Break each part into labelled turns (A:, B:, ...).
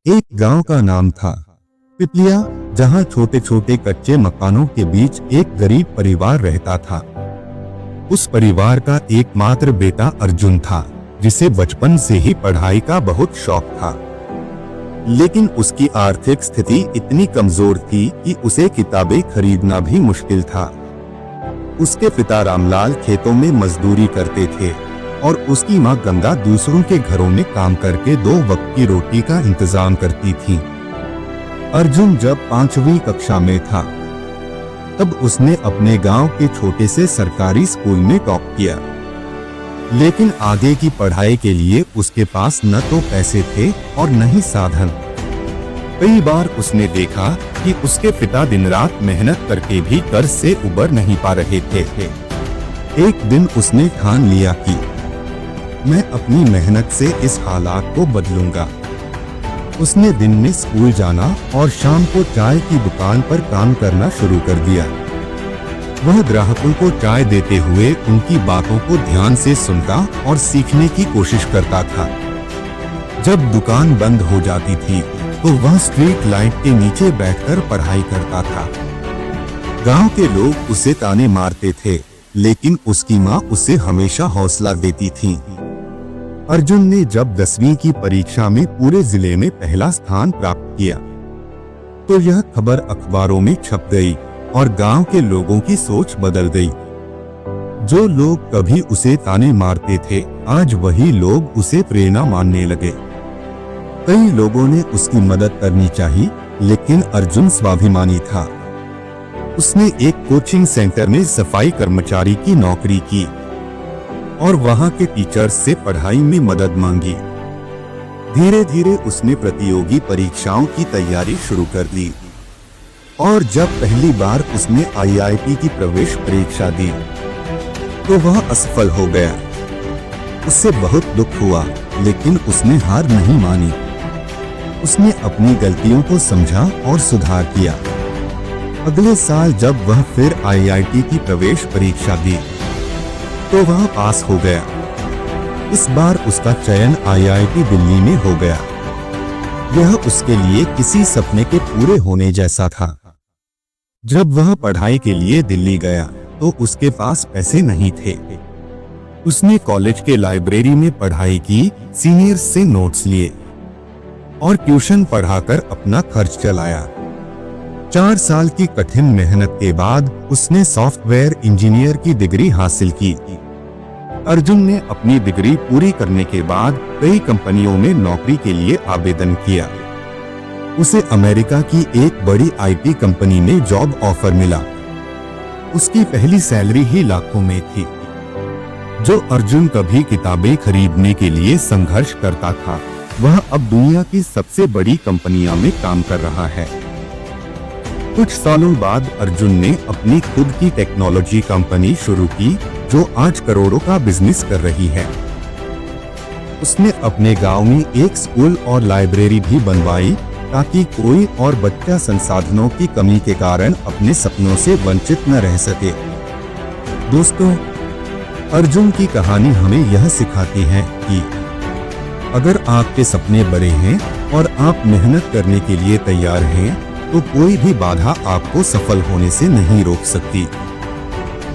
A: एक गांव का नाम था पिपलिया, जहां छोटे छोटे कच्चे मकानों के बीच एक गरीब परिवार रहता था। उस परिवार का एकमात्र बेटा अर्जुन था, जिसे बचपन से ही पढ़ाई का बहुत शौक था। लेकिन उसकी आर्थिक स्थिति इतनी कमजोर थी कि उसे किताबें खरीदना भी मुश्किल था। उसके पिता रामलाल खेतों में मजदूरी करते थे और उसकी मां गंगा दूसरों के घरों में काम करके 2 वक्त की रोटी का इंतजाम करती थी। अर्जुन जब 5वीं कक्षा में था, तब उसने अपने गांव के छोटे से सरकारी स्कूल में टॉप किया। लेकिन आगे की पढ़ाई के लिए उसके पास न तो पैसे थे और न ही साधन। कई बार उसने देखा कि उसके पिता दिन रात मेहनत करके भी कर्ज से उबर नहीं पा रहे थे। एक दिन उसने ठान लिया कि मैं अपनी मेहनत से इस हालात को बदलूंगा। उसने दिन में स्कूल जाना और शाम को चाय की दुकान पर काम करना शुरू कर दिया। वह ग्राहकों को चाय देते हुए उनकी बातों को ध्यान से सुनता और सीखने की कोशिश करता था। जब दुकान बंद हो जाती थी तो वह स्ट्रीट लाइट के नीचे बैठकर पढ़ाई करता था। गांव के लोग उसे ताने मारते थे, लेकिन उसकी मां उसे हमेशा हौसला देती थी। अर्जुन ने जब 10वीं की परीक्षा में पूरे जिले में पहला स्थान प्राप्त किया, तो यह खबर अखबारों में छप गई और गांव के लोगों की सोच बदल गई। जो लोग कभी उसे ताने मारते थे, आज वही लोग उसे प्रेरणा मानने लगे। कई लोगों ने उसकी मदद करनी चाहिए, लेकिन अर्जुन स्वाभिमानी था। उसने एक कोचिंग सेंटर में सफाई कर्मचारी की नौकरी की और वहां के टीचर्स से पढ़ाई में मदद मांगी। धीरे धीरे उसने प्रतियोगी परीक्षाओं की तैयारी शुरू कर दी और जब पहली बार उसने IIT की प्रवेश परीक्षा दी तो वह असफल हो गया। उससे बहुत दुख हुआ, लेकिन उसने हार नहीं मानी। उसने अपनी गलतियों को समझा और सुधार किया। अगले साल जब वह फिर IIT की प्रवेश परीक्षा दी तो वह पास हो गया। इस बार उसका चयन IIT दिल्ली में हो गया। यह उसके लिए किसी सपने के पूरे होने जैसा था। जब वह पढ़ाई के लिए दिल्ली गया तो उसके पास पैसे नहीं थे। उसने कॉलेज के लाइब्रेरी में पढ़ाई की, सीनियर्स से नोट्स लिए और ट्यूशन पढ़ाकर अपना खर्च चलाया। 4 साल की कठिन मेहनत के बाद उसने सॉफ्टवेयर इंजीनियर की डिग्री हासिल की। अर्जुन ने अपनी डिग्री पूरी करने के बाद कई कंपनियों में नौकरी के लिए आवेदन किया। उसे अमेरिका की एक बड़ी IT कंपनी में जॉब ऑफर मिला। उसकी पहली सैलरी ही लाखों में थी। जो अर्जुन कभी किताबें खरीदने के लिए संघर्ष करता था, वह अब दुनिया की सबसे बड़ी कंपनियों में काम कर रहा है। कुछ सालों बाद अर्जुन ने अपनी खुद की टेक्नोलॉजी कंपनी शुरू की, जो आज करोड़ों का बिजनेस कर रही है। उसने अपने गांव में एक स्कूल और लाइब्रेरी भी बनवाई, ताकि कोई और बच्चा संसाधनों की कमी के कारण अपने सपनों से वंचित न रह सके। दोस्तों, अर्जुन की कहानी हमें यह सिखाती है कि अगर आपके सपने बड़े हैं और आप मेहनत करने के लिए तैयार हैं, तो कोई भी बाधा आपको सफल होने से नहीं रोक सकती।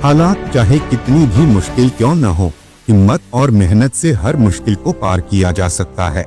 A: हालात चाहे कितनी भी मुश्किल क्यों न हो, हिम्मत और मेहनत से हर मुश्किल को पार किया जा सकता है।